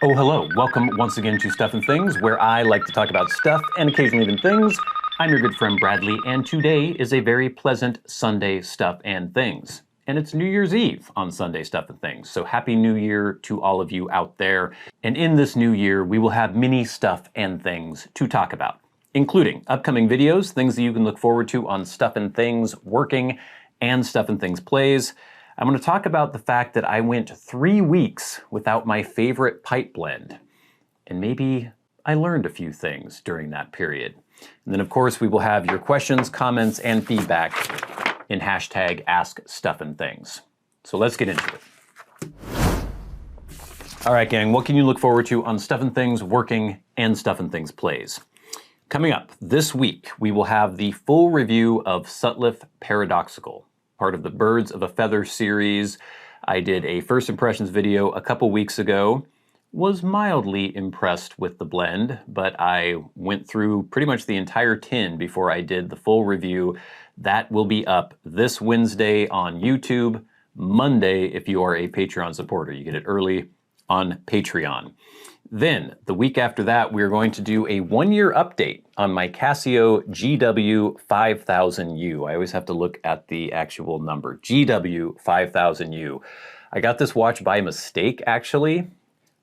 Oh, hello. Welcome once again to Stuff and Things, where I like to talk about stuff and occasionally even things. I'm your good friend Bradley, and today is a very pleasant Sunday Stuff and Things. And it's New Year's Eve on Sunday Stuff and Things, so Happy New Year to all of you out there. And in this new year, we will have many stuff and things to talk about, including upcoming videos, things that you can look forward to on Stuff and Things Working and Stuff and Things Plays. I'm going to talk about the fact that I went 3 weeks without my favorite pipe blend, and maybe I learned a few things during that period. And then of course we will have your questions, comments, and feedback in hashtag askstuffandthings. So let's get into it. All right, gang, what can you look forward to on Stuff and Things Working and Stuff and Things Plays? Coming up this week, we will have the full review of Sutliff Paradoxical, part of the Birds of a Feather series. I did a first impressions video a couple weeks ago. Was mildly impressed with the blend, but I went through pretty much the entire tin before I did the full review. That will be up this Wednesday on YouTube, Monday if you are a Patreon supporter. You get it early on Patreon. Then, the week after that, we're going to do a 1-year update on my Casio GW5000U. I always have to look at the actual number, GW5000U. I got this watch by mistake, actually,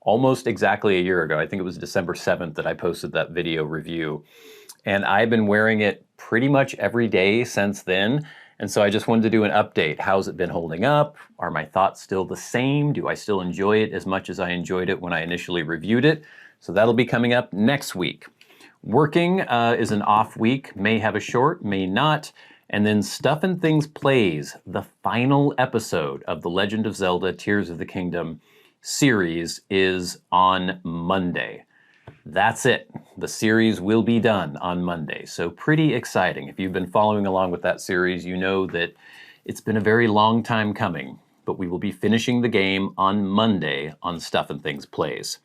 almost exactly a year ago. I think it was December 7th that I posted that video review. And I've been wearing it pretty much every day since then. And so I just wanted to do an update. How's it been holding up? Are my thoughts still the same? Do I still enjoy it as much as I enjoyed it when I initially reviewed it? So that'll be coming up next week. Working is an off week, may have a short, may not. And then Stuff and Things Plays, the final episode of The Legend of Zelda Tears of the Kingdom series is on Monday. That's it. The series will be done on Monday, so pretty exciting. If you've been following along with that series, you know that it's been a very long time coming, but we will be finishing the game on Monday on Stuff and Things Plays.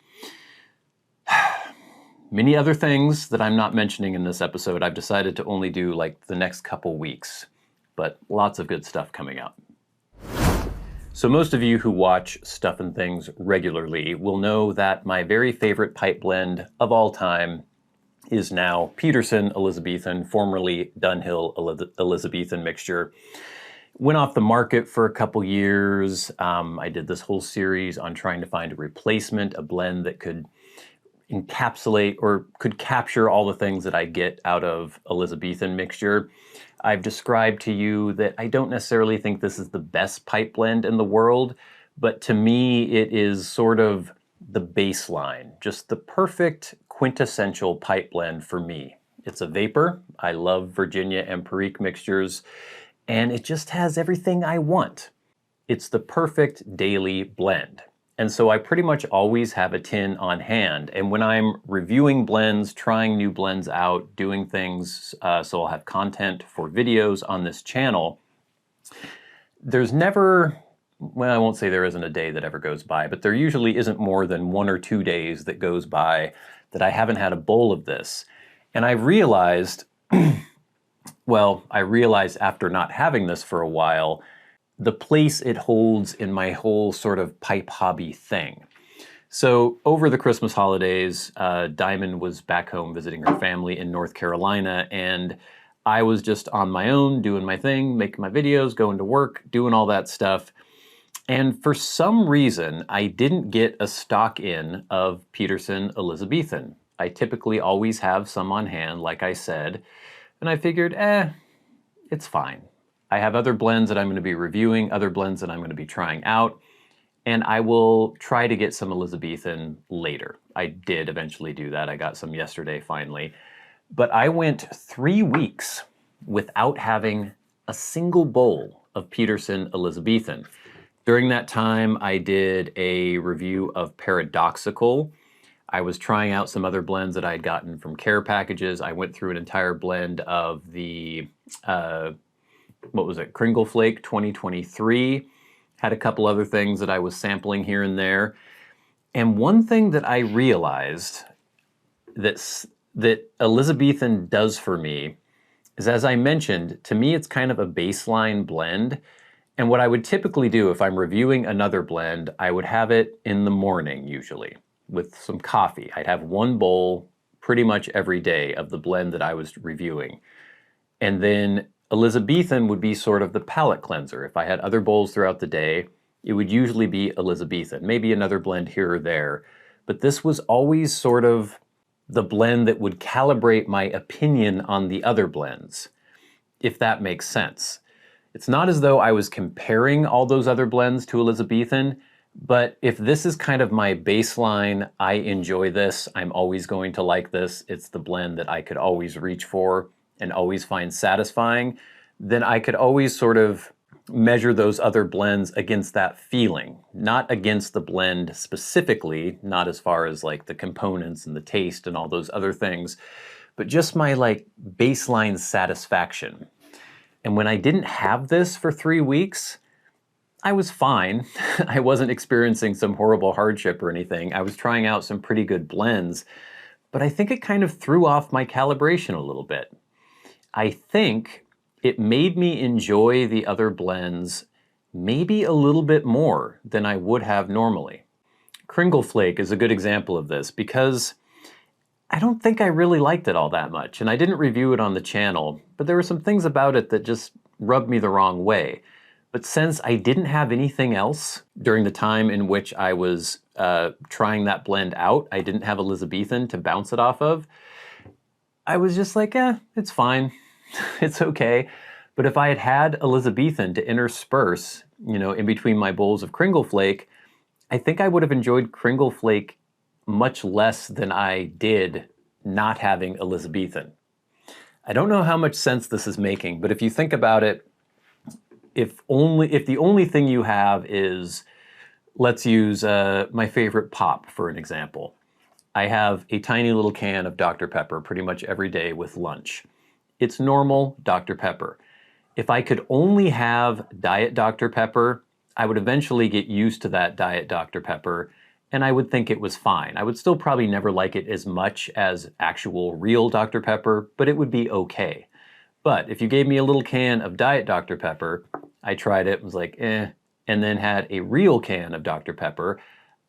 Many other things that I'm not mentioning in this episode. I've decided to only do like the next couple weeks, but lots of good stuff coming up. So most of you who watch Stuff and Things regularly will know that my very favorite pipe blend of all time is now Peterson Elizabethan, formerly Dunhill Elizabethan mixture. Went off the market for a couple years. I did this whole series on trying to find a replacement, a blend that could encapsulate or could capture all the things that I get out of Elizabethan mixture. I've described to you that I don't necessarily think this is the best pipe blend in the world, but to me it is sort of the baseline, just the perfect quintessential pipe blend for me. It's a vapor. I love Virginia and Perique mixtures, and it just has everything I want. It's the perfect daily blend. And so I pretty much always have a tin on hand. And when I'm reviewing blends, trying new blends out, doing things, so I'll have content for videos on this channel, there's never, well, I won't say there isn't a day that ever goes by, but there usually isn't more than 1 or 2 days that goes by that I haven't had a bowl of this. And I realized, well, I realized after not having this for a while, the place it holds in my whole sort of pipe hobby thing. So over the Christmas holidays, Diamond was back home visiting her family in North Carolina, and I was just on my own, doing my thing, making my videos, going to work, doing all that stuff. And for some reason, I didn't get a stock in of Peterson Elizabethan. I typically always have some on hand, like I said, and I figured, it's fine. I have other blends that I'm going to be reviewing, other blends that I'm going to be trying out, and I will try to get some Elizabethan later. I did eventually do that. I got some yesterday finally. But I went 3 weeks without having a single bowl of Peterson Elizabethan. During that time, I did a review of Paradoxical. I was trying out some other blends that I had gotten from care packages. I went through an entire blend of the what was it, Kringle Flake 2023. Had a couple other things that I was sampling here and there. And one thing that I realized that Elizabethan does for me is, as I mentioned, to me it's kind of a baseline blend. And what I would typically do if I'm reviewing another blend, I would have it in the morning usually. with some coffee. I'd have one bowl pretty much every day of the blend that I was reviewing. And then Elizabethan would be sort of the palate cleanser. If I had other bowls throughout the day, it would usually be Elizabethan, maybe another blend here or there. But this was always sort of the blend that would calibrate my opinion on the other blends, if that makes sense. It's not as though I was comparing all those other blends to Elizabethan, but if this is kind of my baseline, I enjoy this, I'm always going to like this, it's the blend that I could always reach for and always find satisfying, then I could always sort of measure those other blends against that feeling, not against the blend specifically, not as far as like the components and the taste and all those other things, but just my like baseline satisfaction. And when I didn't have this for 3 weeks, I was fine. I wasn't experiencing some horrible hardship or anything. I was trying out some pretty good blends, but I think it kind of threw off my calibration a little bit. I think it made me enjoy the other blends maybe a little bit more than I would have normally. Kringle Flake is a good example of this because I don't think I really liked it all that much, and I didn't review it on the channel, but there were some things about it that just rubbed me the wrong way. But since I didn't have anything else during the time in which I was trying that blend out, I didn't have Elizabethan to bounce it off of, I was just like, it's fine, it's okay. But if I had had Elizabethan to intersperse, you know, in between my bowls of Kringle Flake, I think I would have enjoyed Kringle Flake much less than I did not having Elizabethan. I don't know how much sense this is making, but if you think about it, if the only thing you have is, let's use my favorite pop for an example. I have a tiny little can of Dr. Pepper pretty much every day with lunch. It's normal Dr. Pepper. If I could only have Diet Dr. Pepper, I would eventually get used to that Diet Dr. Pepper, and I would think it was fine. I would still probably never like it as much as actual real Dr. Pepper, but it would be okay. But if you gave me a little can of Diet Dr. Pepper, I tried it, was like, and then had a real can of Dr. Pepper,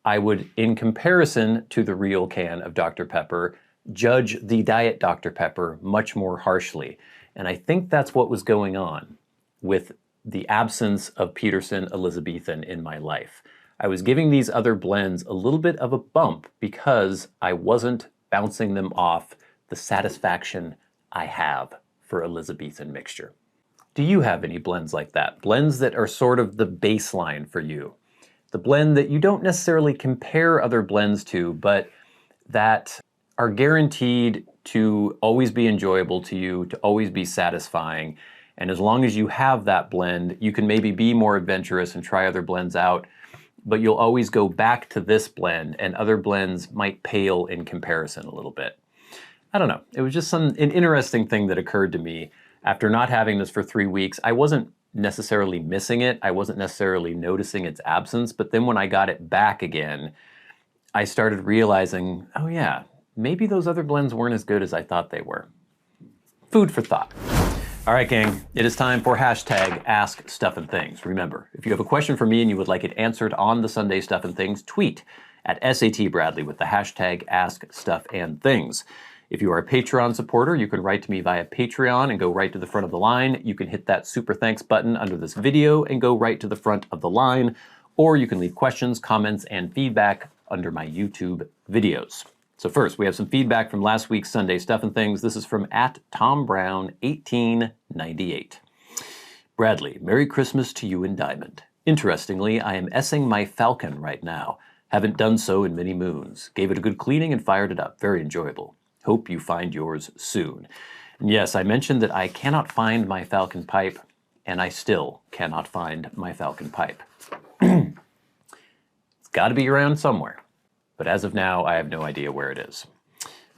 I would, in comparison to the real can of Dr. Pepper, judge the Diet Dr. Pepper much more harshly. And I think that's what was going on with the absence of Peterson Elizabethan in my life. I was giving these other blends a little bit of a bump because I wasn't bouncing them off the satisfaction I have for Elizabethan mixture. Do you have any blends like that? Blends that are sort of the baseline for you? The blend that you don't necessarily compare other blends to, but that are guaranteed to always be enjoyable to you, to always be satisfying. And as long as you have that blend, you can maybe be more adventurous and try other blends out, but you'll always go back to this blend and other blends might pale in comparison a little bit. I don't know. It was just an interesting thing that occurred to me after not having this for 3 weeks. I wasn't necessarily missing it. I wasn't necessarily noticing its absence, but then when I got it back again, I started realizing, oh yeah, maybe those other blends weren't as good as I thought they were. Food for thought. All right, gang, it is time for hashtag #AskStuffandThings. Remember, if you have a question for me and you would like it answered on the Sunday Stuff and Things, tweet at @SATBradley with the hashtag #AskStuffandThings. If you are a Patreon supporter, you can write to me via Patreon and go right to the front of the line. You can hit that super thanks button under this video and go right to the front of the line, or you can leave questions, comments, and feedback under my YouTube videos. So first, we have some feedback from last week's Sunday Stuff and Things. This is from @TomBrown1898. Bradley, Merry Christmas to you and Diamond. Interestingly, I am essing my Falcon right now. Haven't done so in many moons. Gave it a good cleaning and fired it up. Very enjoyable. Hope you find yours soon. And yes, I mentioned that I cannot find my Falcon pipe, and I still cannot find my Falcon pipe. It's got to be around somewhere. But as of now, I have no idea where it is.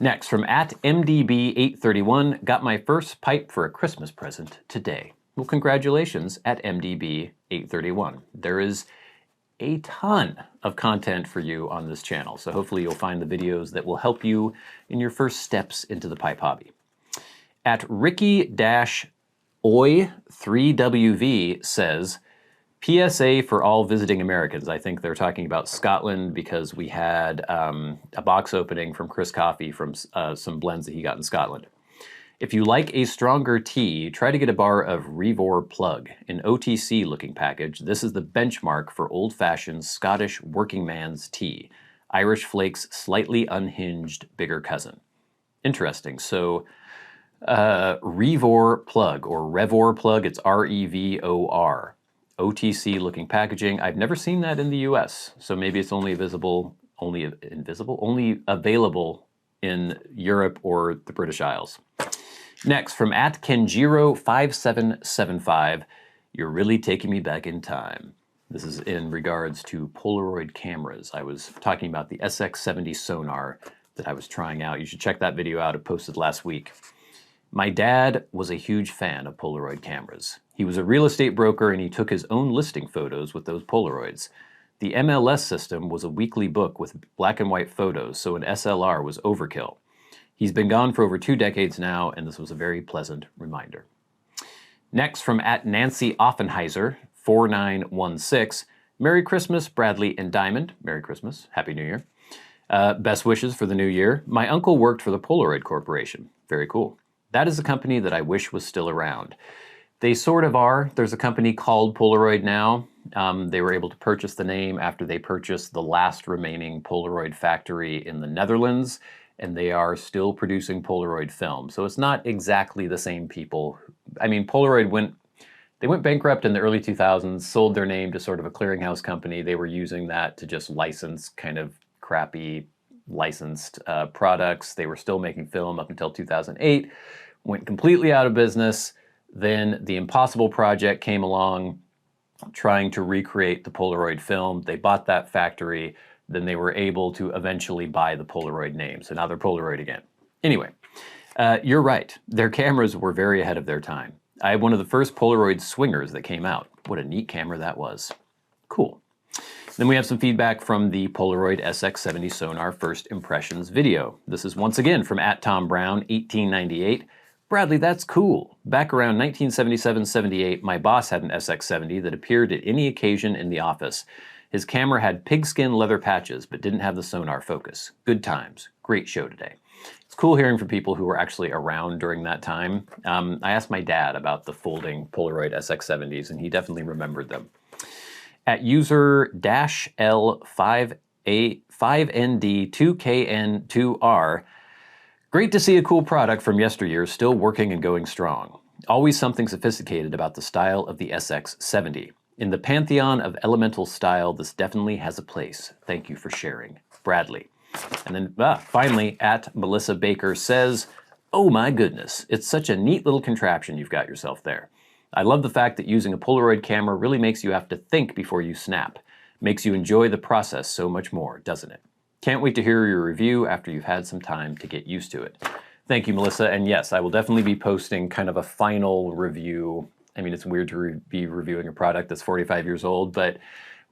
Next, from @MDB831, got my first pipe for a Christmas present today. Well, congratulations at MDB831. There is a ton of content for you on this channel, so hopefully you'll find the videos that will help you in your first steps into the pipe hobby. At Ricky-Oi3WV says, PSA for all visiting Americans. I think they're talking about Scotland because we had a box opening from Chris Coffey from some blends that he got in Scotland. If you like a stronger tea, try to get a bar of Revor Plug, an OTC-looking package. This is the benchmark for old-fashioned Scottish working man's tea. Irish Flake's slightly unhinged bigger cousin. Interesting. So Revor Plug, or Revor Plug, it's R-E-V-O-R. OTC-looking packaging. I've never seen that in the U.S., so maybe it's only available in Europe or the British Isles. Next, from @Kenjiro5775, you're really taking me back in time. This is in regards to Polaroid cameras. I was talking about the SX70 sonar that I was trying out. You should check that video out. It posted last week. My dad was a huge fan of Polaroid cameras. He was a real estate broker and he took his own listing photos with those Polaroids. The MLS system was a weekly book with black and white photos, so an SLR was overkill. He's been gone for over 2 decades now, and this was a very pleasant reminder. Next, from @Nancy Offenheiser, 4916, Merry Christmas, Bradley and Diamond. Merry Christmas, Happy New Year. Best wishes for the new year. My uncle worked for the Polaroid Corporation. Very cool. That is a company that I wish was still around. They sort of are. There's a company called Polaroid now. They were able to purchase the name after they purchased the last remaining Polaroid factory in the Netherlands, and they are still producing Polaroid film. So it's not exactly the same people. I mean, Polaroid went bankrupt in the early 2000s, sold their name to sort of a clearinghouse company. They were using that to just license kind of crappy licensed products. They were still making film up until 2008, went completely out of business. Then the Impossible Project came along, trying to recreate the Polaroid film. They bought that factory. Then they were able to eventually buy the Polaroid name. So now they're Polaroid again. Anyway, you're right. Their cameras were very ahead of their time. I had one of the first Polaroid swingers that came out. What a neat camera that was. Cool. Then we have some feedback from the Polaroid SX70 Sonar First Impressions video. This is once again from @TomBrown, 1898. Bradley, that's cool. Back around 1977-78, my boss had an SX70 that appeared at any occasion in the office. His camera had pigskin leather patches, but didn't have the sonar focus. Good times. Great show today. It's cool hearing from people who were actually around during that time. I asked my dad about the folding Polaroid SX70s, and he definitely remembered them. @user-L5ND2KN2R, great to see a cool product from yesteryear still working and going strong. Always something sophisticated about the style of the SX70. In the pantheon of elemental style, this definitely has a place. Thank you for sharing. Bradley. And then finally, @MelissaBaker says, oh my goodness, it's such a neat little contraption you've got yourself there. I love the fact that using a Polaroid camera really makes you have to think before you snap. Makes you enjoy the process so much more, doesn't it? Can't wait to hear your review after you've had some time to get used to it. Thank you, Melissa. And yes, I will definitely be posting kind of a final review. I mean, it's weird to be reviewing a product that's 45 years old, but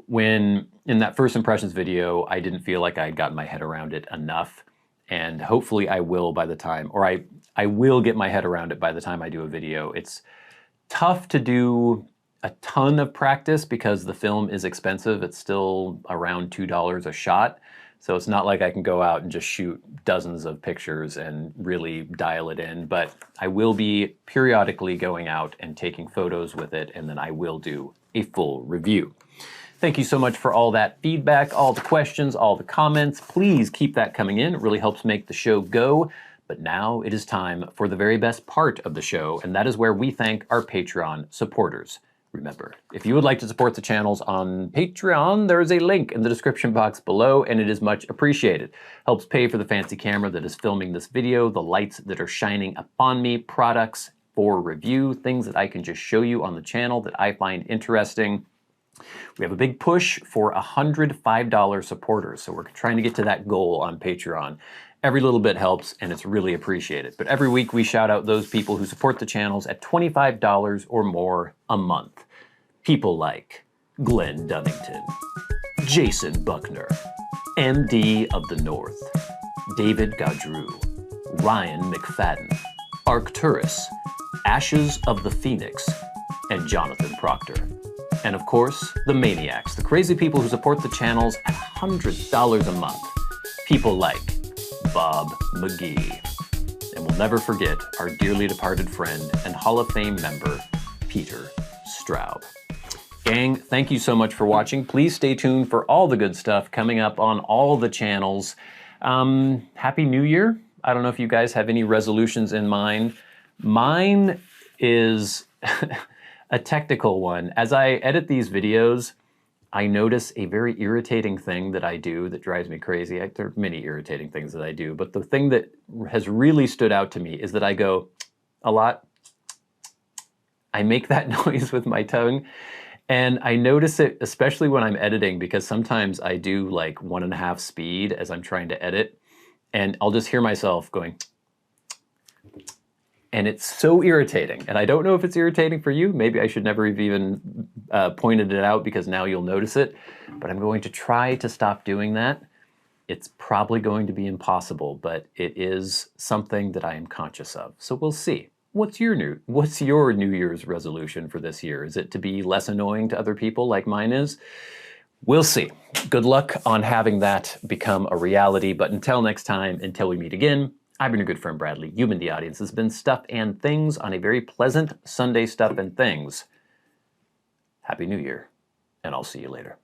when in that first impressions video, I didn't feel like I had gotten my head around it enough. And hopefully I will by the time, or I will get my head around it by the time I do a video. It's tough to do a ton of practice because the film is expensive. It's still around $2 a shot. So it's not like I can go out and just shoot dozens of pictures and really dial it in, but I will be periodically going out and taking photos with it, and then I will do a full review. Thank you so much for all that feedback, all the questions, all the comments. Please keep that coming in. It really helps make the show go. But now it is time for the very best part of the show, and that is where we thank our Patreon supporters. Remember, if you would like to support the channels on Patreon, there is a link in the description box below, and it is much appreciated. Helps pay for the fancy camera that is filming this video, the lights that are shining upon me, products for review, things that I can just show you on the channel that I find interesting. We have a big push for 100 $5 supporters, so we're trying to get to that goal on Patreon. Every little bit helps, and it's really appreciated. But every week we shout out those people who support the channels at $25 or more a month. People like Glenn Dunnington, Jason Buckner, MDoftheNorth, David Gaudreau, Ryan McFadin, Arcturus, Ashes of the Phoenix, and Jonathon Proctor. And of course, the Maniacs, the crazy people who support the channels at $100 a month. People like Bob Magee. And we'll never forget our dearly departed friend and Hall of Fame member, Peter Straub. Gang, thank you so much for watching. Please stay tuned for all the good stuff coming up on all the channels. Happy New Year. I don't know if you guys have any resolutions in mind. Mine is a technical one. As I edit these videos, I notice a very irritating thing that I do that drives me crazy. There are many irritating things that I do, but the thing that has really stood out to me is that I go a lot. I make that noise with my tongue, and I notice it especially when I'm editing, because sometimes I do like 1.5 speed as I'm trying to edit, and I'll just hear myself going, and it's so irritating. And I don't know if it's irritating for you. Maybe I should never have even pointed it out, because now you'll notice it. But I'm going to try to stop doing that. It's probably going to be impossible, but it is something that I am conscious of. So we'll see. What's your New Year's resolution for this year? Is it to be less annoying to other people like mine is? We'll see. Good luck on having that become a reality. But until next time, until we meet again, I've been your good friend Bradley. You've been the audience. This has been Stuff and Things on a very pleasant Sunday Stuff and Things. Happy New Year, and I'll see you later.